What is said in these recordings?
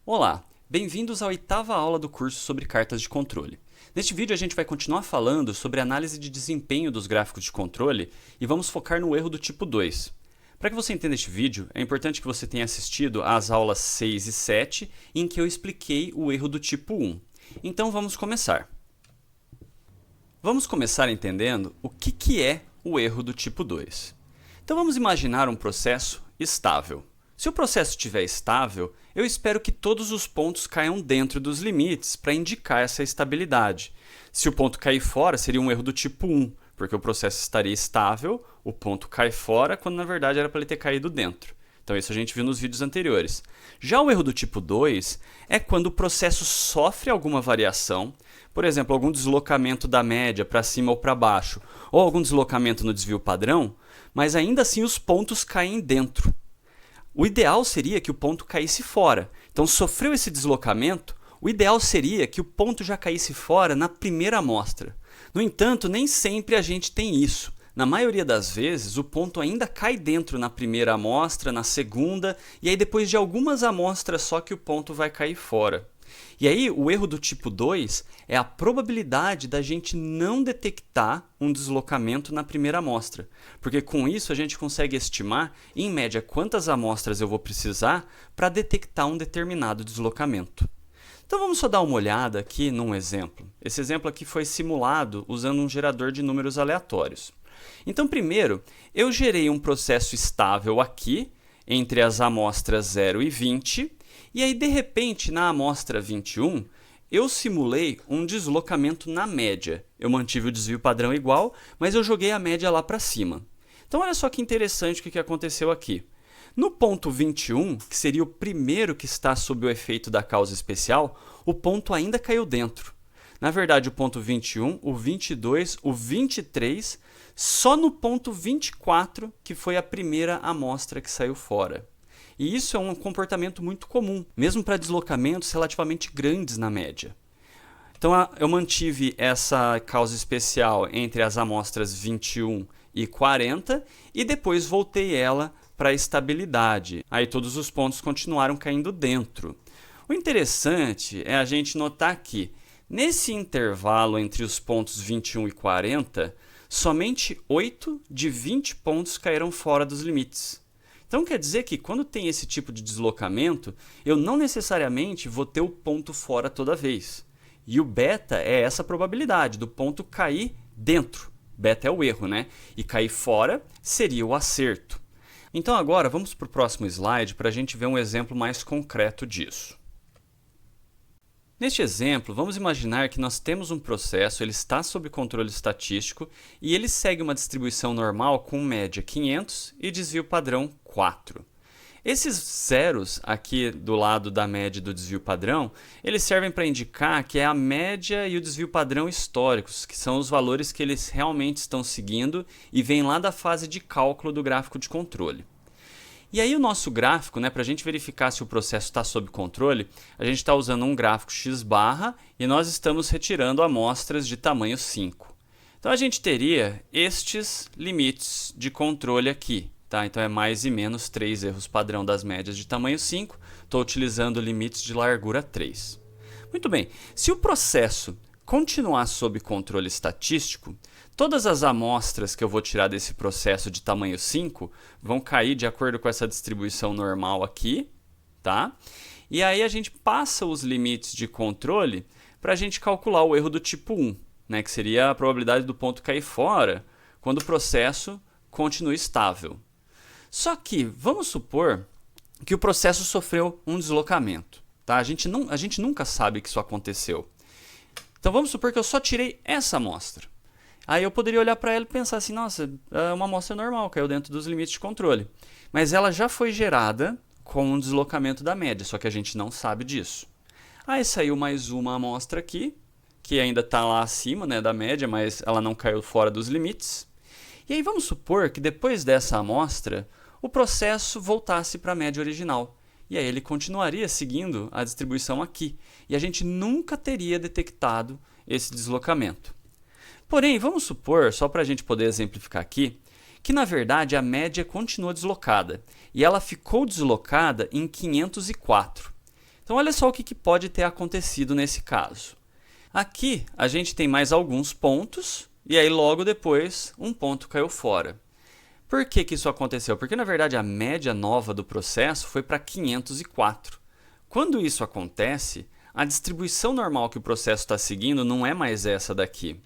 Olá, bem-vindos à oitava aula do curso sobre cartas de controle. Neste vídeo a gente vai continuar falando sobre a análise de desempenho dos gráficos de controle e vamos focar no erro do tipo 2. Para que você entenda este vídeo, é importante que você tenha assistido às aulas 6 e 7, em que eu expliquei o erro do tipo 1. Então vamos começar. Vamos começar entendendo o que é o erro do tipo 2. Então vamos imaginar um processo estável. Se o processo estiver estável, eu espero que todos os pontos caiam dentro dos limites para indicar essa estabilidade. Se o ponto cair fora, seria um erro do tipo 1, porque o processo estaria estável, o ponto cai fora, quando na verdade era para ele ter caído dentro. Então isso a gente viu nos vídeos anteriores. Já o erro do tipo 2 é quando o processo sofre alguma variação, por exemplo, algum deslocamento da média para cima ou para baixo, ou algum deslocamento no desvio padrão, mas ainda assim os pontos caem dentro. O ideal seria que o ponto caísse fora. Então, sofreu esse deslocamento, o ideal seria que o ponto já caísse fora na primeira amostra. No entanto, nem sempre a gente tem isso. Na maioria das vezes, o ponto ainda cai dentro na primeira amostra, na segunda, e aí depois de algumas amostras só que o ponto vai cair fora. E aí, o erro do tipo 2 é a probabilidade da gente não detectar um deslocamento na primeira amostra, porque com isso a gente consegue estimar, em média, quantas amostras eu vou precisar para detectar um determinado deslocamento. Então vamos só dar uma olhada aqui num exemplo. Esse exemplo aqui foi simulado usando um gerador de números aleatórios. Então primeiro, eu gerei um processo estável aqui, entre as amostras 0 e 20, e aí, de repente, na amostra 21, eu simulei um deslocamento na média. Eu mantive o desvio padrão igual, mas eu joguei a média lá para cima. Então, olha só que interessante o que aconteceu aqui. No ponto 21, que seria o primeiro que está sob o efeito da causa especial, o ponto ainda caiu dentro. Na verdade, o ponto 21, o 22, o 23, só no ponto 24, que foi a primeira amostra que saiu fora. E isso é um comportamento muito comum, mesmo para deslocamentos relativamente grandes na média. Então, eu mantive essa causa especial entre as amostras 21 e 40 e depois voltei ela para a estabilidade. Aí todos os pontos continuaram caindo dentro. O interessante é a gente notar que, nesse intervalo entre os pontos 21 e 40, somente 8 de 20 pontos caíram fora dos limites. Então quer dizer que quando tem esse tipo de deslocamento, eu não necessariamente vou ter o ponto fora toda vez. E o beta é essa probabilidade do ponto cair dentro. Beta é o erro, né? E cair fora seria o acerto. Então agora vamos para o próximo slide para a gente ver um exemplo mais concreto disso. Neste exemplo, vamos imaginar que nós temos um processo, ele está sob controle estatístico e ele segue uma distribuição normal com média 500 e desvio padrão 4. Esses zeros aqui do lado da média do desvio padrão, eles servem para indicar que é a média e o desvio padrão históricos, que são os valores que eles realmente estão seguindo e vêm lá da fase de cálculo do gráfico de controle. E aí o nosso gráfico, para a gente verificar se o processo está sob controle, a gente está usando um gráfico x-barra e nós estamos retirando amostras de tamanho 5. Então a gente teria estes limites de controle aqui. Tá? Então é mais e menos 3 erros padrão das médias de tamanho 5. Estou utilizando limites de largura 3. Muito bem, se o processo continuar sob controle estatístico, todas as amostras que eu vou tirar desse processo de tamanho 5 vão cair de acordo com essa distribuição normal aqui, tá? E aí a gente passa os limites de controle para a gente calcular o erro do tipo 1, que seria a probabilidade do ponto cair fora quando o processo continua estável. Só que vamos supor que o processo sofreu um deslocamento, tá? A gente nunca sabe que isso aconteceu. Então vamos supor que eu só tirei essa amostra. Aí eu poderia olhar para ela e pensar assim, nossa, é uma amostra normal, caiu dentro dos limites de controle. Mas ela já foi gerada com um deslocamento da média, só que a gente não sabe disso. Aí saiu mais uma amostra aqui, que ainda está lá acima da média, mas ela não caiu fora dos limites. E aí vamos supor que depois dessa amostra, o processo voltasse para a média original. E aí ele continuaria seguindo a distribuição aqui. E a gente nunca teria detectado esse deslocamento. Porém, vamos supor, só para a gente poder exemplificar aqui, que na verdade a média continua deslocada. E ela ficou deslocada em 504. Então olha só o que pode ter acontecido nesse caso. Aqui a gente tem mais alguns pontos e aí logo depois um ponto caiu fora. Por que isso aconteceu? Porque na verdade a média nova do processo foi para 504. Quando isso acontece, a distribuição normal que o processo está seguindo não é mais essa daqui.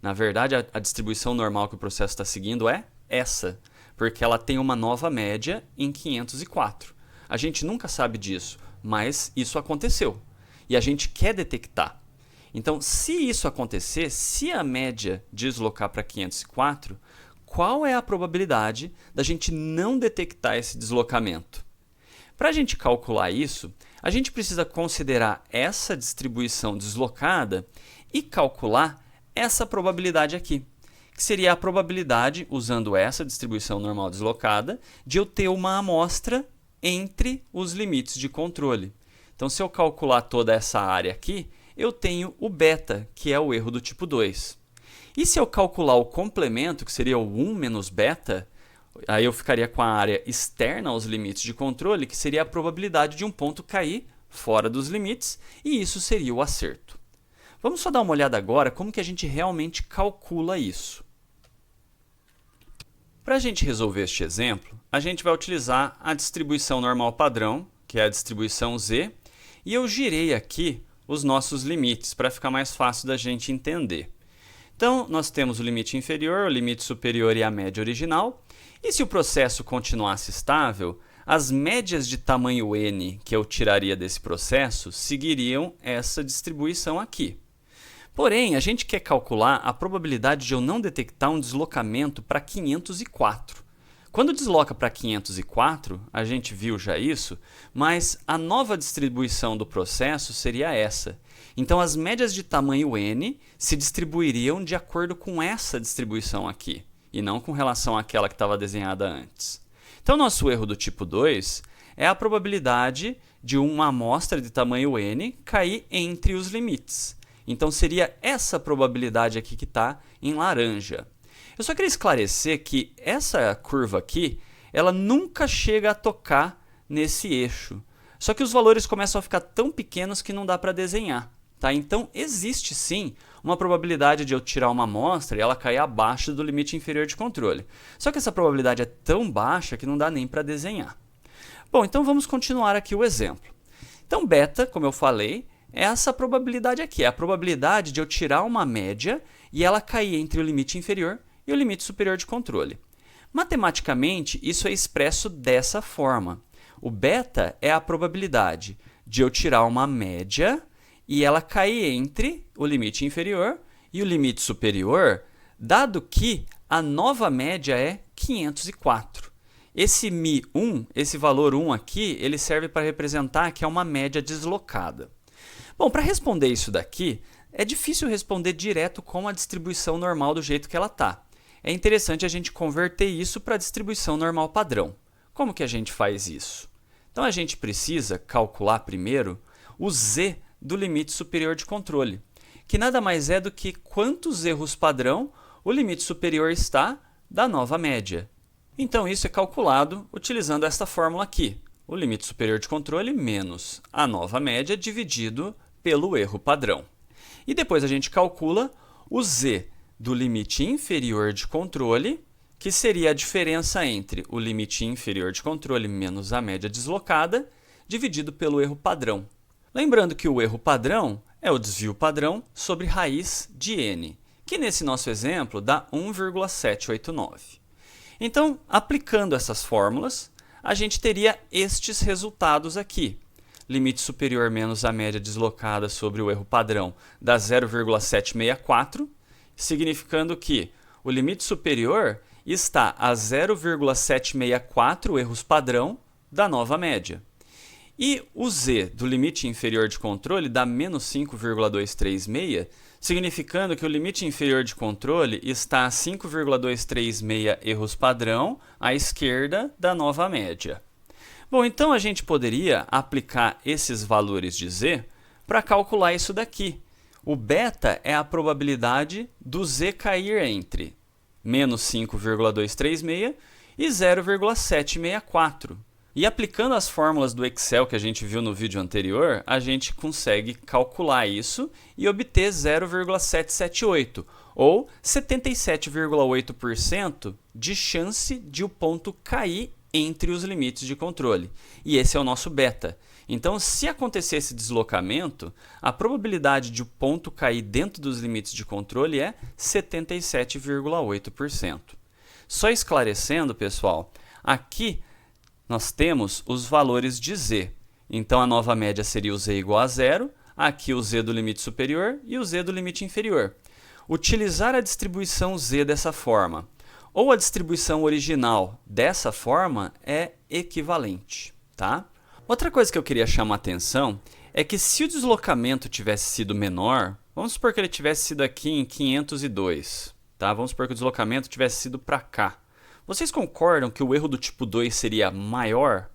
Na verdade, a distribuição normal que o processo está seguindo é essa, porque ela tem uma nova média em 504. A gente nunca sabe disso, mas isso aconteceu e a gente quer detectar. Então, se isso acontecer, se a média deslocar para 504, qual é a probabilidade da gente não detectar esse deslocamento? Para a gente calcular isso, a gente precisa considerar essa distribuição deslocada e calcular essa probabilidade aqui, que seria a probabilidade, usando essa distribuição normal deslocada, de eu ter uma amostra entre os limites de controle. Então, se eu calcular toda essa área aqui, eu tenho o beta, que é o erro do tipo 2. E se eu calcular o complemento, que seria o 1 menos beta, aí eu ficaria com a área externa aos limites de controle, que seria a probabilidade de um ponto cair fora dos limites, e isso seria o acerto. Vamos só dar uma olhada agora como que a gente realmente calcula isso. Para a gente resolver este exemplo, a gente vai utilizar a distribuição normal padrão, que é a distribuição Z, e eu girei aqui os nossos limites para ficar mais fácil da gente entender. Então, nós temos o limite inferior, o limite superior e a média original. E se o processo continuasse estável, as médias de tamanho n que eu tiraria desse processo seguiriam essa distribuição aqui. Porém, a gente quer calcular a probabilidade de eu não detectar um deslocamento para 504. Quando desloca para 504, a gente viu já isso, mas a nova distribuição do processo seria essa. Então, as médias de tamanho n se distribuiriam de acordo com essa distribuição aqui, e não com relação àquela que estava desenhada antes. Então, nosso erro do tipo 2 é a probabilidade de uma amostra de tamanho n cair entre os limites. Então, seria essa probabilidade aqui que está em laranja. Eu só queria esclarecer que essa curva aqui, ela nunca chega a tocar nesse eixo. Só que os valores começam a ficar tão pequenos que não dá para desenhar. Tá? Então, existe sim uma probabilidade de eu tirar uma amostra e ela cair abaixo do limite inferior de controle. Só que essa probabilidade é tão baixa que não dá nem para desenhar. Bom, então vamos continuar aqui o exemplo. Então, beta, como eu falei, é essa probabilidade aqui. É a probabilidade de eu tirar uma média e ela cair entre o limite inferior e o limite superior de controle. Matematicamente, isso é expresso dessa forma. O beta é a probabilidade de eu tirar uma média e ela cair entre o limite inferior e o limite superior, dado que a nova média é 504. Esse μ1, esse valor 1 aqui, ele serve para representar que é uma média deslocada. Bom, para responder isso daqui, é difícil responder direto com a distribuição normal do jeito que ela está. É interessante a gente converter isso para a distribuição normal padrão. Como que a gente faz isso? Então, a gente precisa calcular primeiro o z do limite superior de controle, que nada mais é do que quantos erros padrão o limite superior está da nova média. Então, isso é calculado utilizando esta fórmula aqui, o limite superior de controle menos a nova média dividido pelo erro padrão. E depois a gente calcula o z do limite inferior de controle, que seria a diferença entre o limite inferior de controle menos a média deslocada, dividido pelo erro padrão. Lembrando que o erro padrão é o desvio padrão sobre raiz de n, que nesse nosso exemplo dá 1,789. Então, aplicando essas fórmulas, a gente teria estes resultados aqui. Limite superior menos a média deslocada sobre o erro padrão dá 0,764, significando que o limite superior está a 0,764 erros padrão da nova média. E o z do limite inferior de controle dá menos 5,236, significando que o limite inferior de controle está a 5,236 erros padrão à esquerda da nova média. Bom, então a gente poderia aplicar esses valores de z para calcular isso daqui. O beta é a probabilidade do z cair entre menos 5,236 e 0,764. E aplicando as fórmulas do Excel que a gente viu no vídeo anterior, a gente consegue calcular isso e obter 0,778, ou 77,8% de chance de o ponto cair entre os limites de controle. E esse é o nosso beta. Então, se acontecer esse deslocamento, a probabilidade de o ponto cair dentro dos limites de controle é 77,8%. Só esclarecendo, pessoal, aqui nós temos os valores de z. Então, a nova média seria o z igual a zero, aqui o z do limite superior e o z do limite inferior. Utilizar a distribuição z dessa forma ou a distribuição original dessa forma é equivalente, tá? Outra coisa que eu queria chamar a atenção é que se o deslocamento tivesse sido menor, vamos supor que ele tivesse sido aqui em 502, tá? Vamos supor que o deslocamento tivesse sido para cá. Vocês concordam que o erro do tipo 2 seria maior?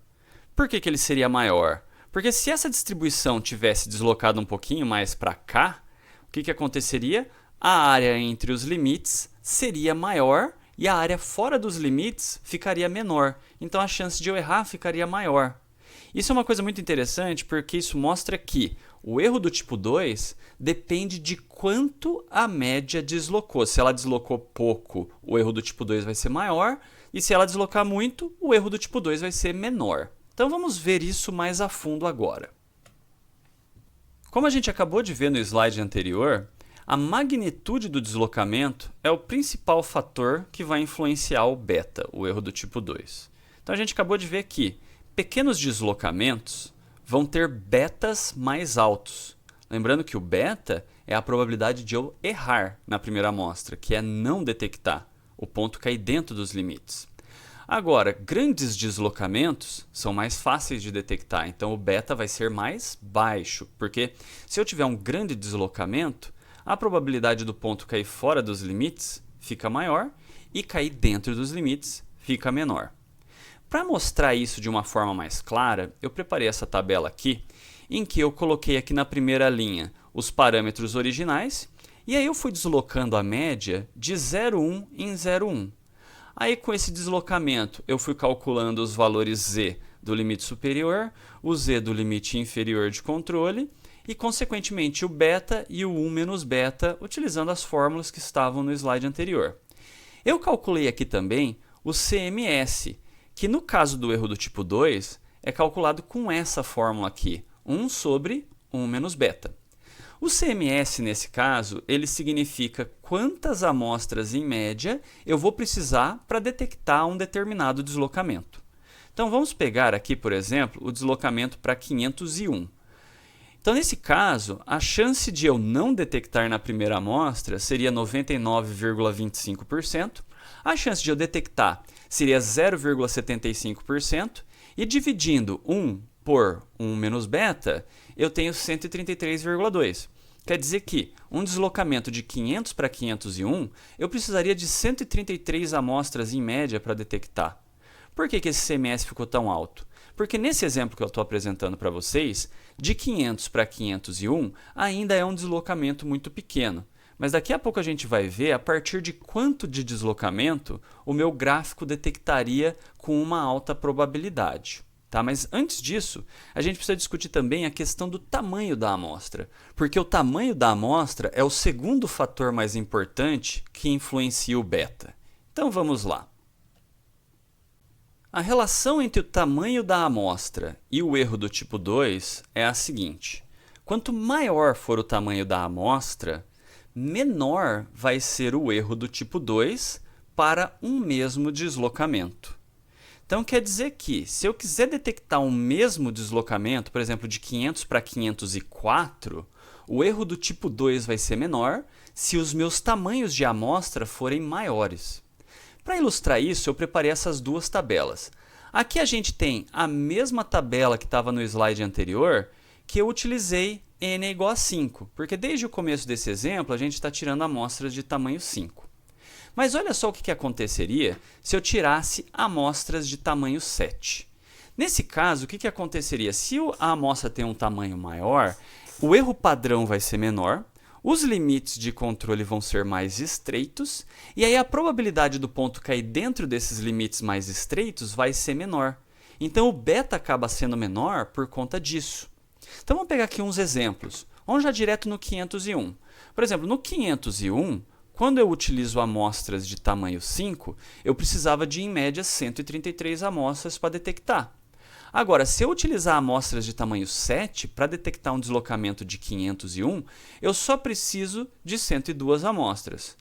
Por que ele seria maior? Porque se essa distribuição tivesse deslocado um pouquinho mais para cá, o que aconteceria? A área entre os limites seria maior e a área fora dos limites ficaria menor. Então a chance de eu errar ficaria maior. Isso é uma coisa muito interessante porque isso mostra que o erro do tipo 2 depende de quanto a média deslocou. Se ela deslocou pouco, o erro do tipo 2 vai ser maior, e se ela deslocar muito, o erro do tipo 2 vai ser menor. Então vamos ver isso mais a fundo agora. Como a gente acabou de ver no slide anterior, a magnitude do deslocamento é o principal fator que vai influenciar o beta, o erro do tipo 2. Então a gente acabou de ver que pequenos deslocamentos vão ter betas mais altos. Lembrando que o beta é a probabilidade de eu errar na primeira amostra, que é não detectar, o ponto cair dentro dos limites. Agora, grandes deslocamentos são mais fáceis de detectar, então o beta vai ser mais baixo, porque se eu tiver um grande deslocamento, a probabilidade do ponto cair fora dos limites fica maior e cair dentro dos limites fica menor. Para mostrar isso de uma forma mais clara, eu preparei essa tabela aqui, em que eu coloquei aqui na primeira linha os parâmetros originais, e aí eu fui deslocando a média de 0,1 em 0,1. Aí com esse deslocamento eu fui calculando os valores z do limite superior, o z do limite inferior de controle, e consequentemente o beta e o 1 menos beta, utilizando as fórmulas que estavam no slide anterior. Eu calculei aqui também o CMS, que no caso do erro do tipo 2, é calculado com essa fórmula aqui, 1 sobre 1 menos beta. O CMS, nesse caso, ele significa quantas amostras, em média, eu vou precisar para detectar um determinado deslocamento. Então, vamos pegar aqui, por exemplo, o deslocamento para 501. Então, nesse caso, a chance de eu não detectar na primeira amostra seria 99,25%, a chance de eu detectar seria 0,75%, e dividindo 1 por 1 menos beta, eu tenho 133,2. Quer dizer que um deslocamento de 500 para 501, eu precisaria de 133 amostras em média para detectar. Por que esse CMS ficou tão alto? Porque nesse exemplo que eu estou apresentando para vocês, de 500 para 501 ainda é um deslocamento muito pequeno. Mas daqui a pouco a gente vai ver a partir de quanto de deslocamento o meu gráfico detectaria com uma alta probabilidade. Tá? Mas antes disso, a gente precisa discutir também a questão do tamanho da amostra, porque o tamanho da amostra é o segundo fator mais importante que influencia o beta. Então vamos lá. A relação entre o tamanho da amostra e o erro do tipo 2 é a seguinte: quanto maior for o tamanho da amostra, menor vai ser o erro do tipo 2 para um mesmo deslocamento. Então, quer dizer que, se eu quiser detectar um mesmo deslocamento, por exemplo, de 500 para 504, o erro do tipo 2 vai ser menor se os meus tamanhos de amostra forem maiores. Para ilustrar isso, eu preparei essas duas tabelas. Aqui a gente tem a mesma tabela que estava no slide anterior, que eu utilizei n é igual a 5, porque desde o começo desse exemplo a gente está tirando amostras de tamanho 5. Mas olha só o que aconteceria se eu tirasse amostras de tamanho 7. Nesse caso, o que aconteceria? Se a amostra tem um tamanho maior, o erro padrão vai ser menor, os limites de controle vão ser mais estreitos, e aí a probabilidade do ponto cair dentro desses limites mais estreitos vai ser menor. Então o beta acaba sendo menor por conta disso. Então vamos pegar aqui uns exemplos. Vamos já direto no 501. Por exemplo, no 501, quando eu utilizo amostras de tamanho 5, eu precisava de, em média, 133 amostras para detectar. Agora, se eu utilizar amostras de tamanho 7 para detectar um deslocamento de 501, eu só preciso de 102 amostras.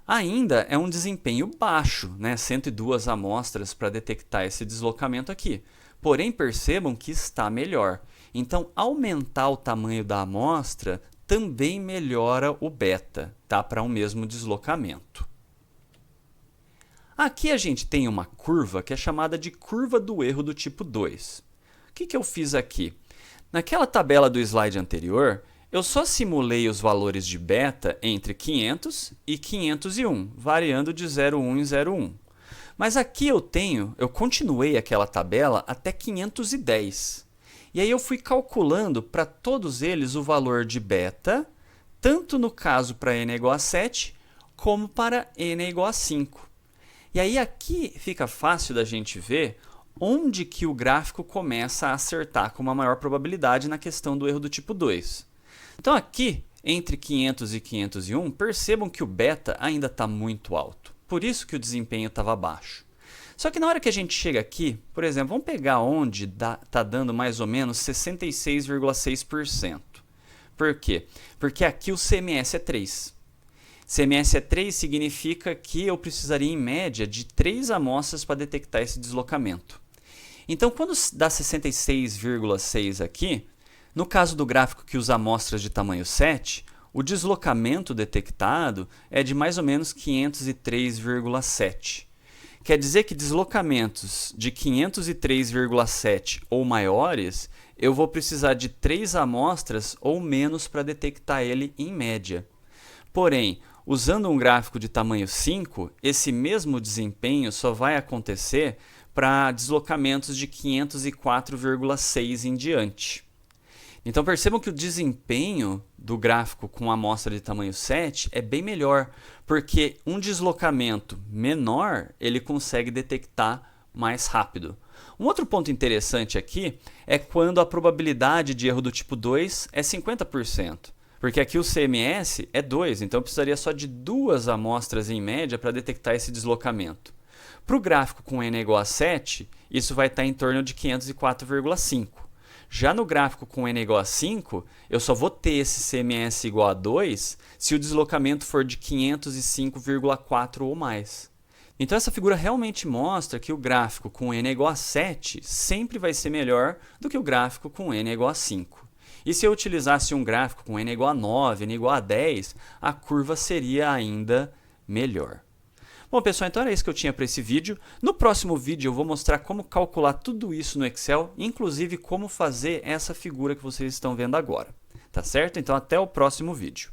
Ainda é um desempenho baixo, né? 102 amostras para detectar esse deslocamento aqui. Porém, percebam que está melhor. Então, aumentar o tamanho da amostra também melhora o beta, tá? Para um mesmo deslocamento. Aqui a gente tem uma curva que é chamada de curva do erro do tipo 2. O que eu fiz aqui? Naquela tabela do slide anterior, eu só simulei os valores de beta entre 500 e 501, variando de 0,1 em 0,1. Mas aqui eu continuei aquela tabela até 510. E aí eu fui calculando para todos eles o valor de beta, tanto no caso para n é igual a 7, como para n é igual a 5. E aí aqui fica fácil da gente ver onde que o gráfico começa a acertar com uma maior probabilidade na questão do erro do tipo 2. Então aqui, entre 500 e 501, percebam que o beta ainda está muito alto. Por isso que o desempenho estava baixo. Só que na hora que a gente chega aqui, por exemplo, vamos pegar onde está dando mais ou menos 66,6%. Por quê? Porque aqui o CMS é 3. CMS é 3 significa que eu precisaria, em média, de 3 amostras para detectar esse deslocamento. Então, quando dá 66,6 aqui, no caso do gráfico que usa amostras de tamanho 7, o deslocamento detectado é de mais ou menos 503,7. Quer dizer que deslocamentos de 503,7 ou maiores, eu vou precisar de 3 amostras ou menos para detectar ele em média. Porém, usando um gráfico de tamanho 5, esse mesmo desempenho só vai acontecer para deslocamentos de 504,6 em diante. Então percebam que o desempenho do gráfico com amostra de tamanho 7 é bem melhor, porque um deslocamento menor ele consegue detectar mais rápido. Um outro ponto interessante aqui é quando a probabilidade de erro do tipo 2 é 50%. Porque aqui o CMS é 2, então eu precisaria só de 2 amostras em média para detectar esse deslocamento. Para o gráfico com n igual a 7, isso vai estar em torno de 504,5. Já no gráfico com n igual a 5, eu só vou ter esse CMS igual a 2 se o deslocamento for de 505,4 ou mais. Então essa figura realmente mostra que o gráfico com n igual a 7 sempre vai ser melhor do que o gráfico com n igual a 5. E se eu utilizasse um gráfico com n igual a 9, n igual a 10, a curva seria ainda melhor. Bom, pessoal, então era isso que eu tinha para esse vídeo. No próximo vídeo eu vou mostrar como calcular tudo isso no Excel, inclusive como fazer essa figura que vocês estão vendo agora. Tá certo? Então até o próximo vídeo.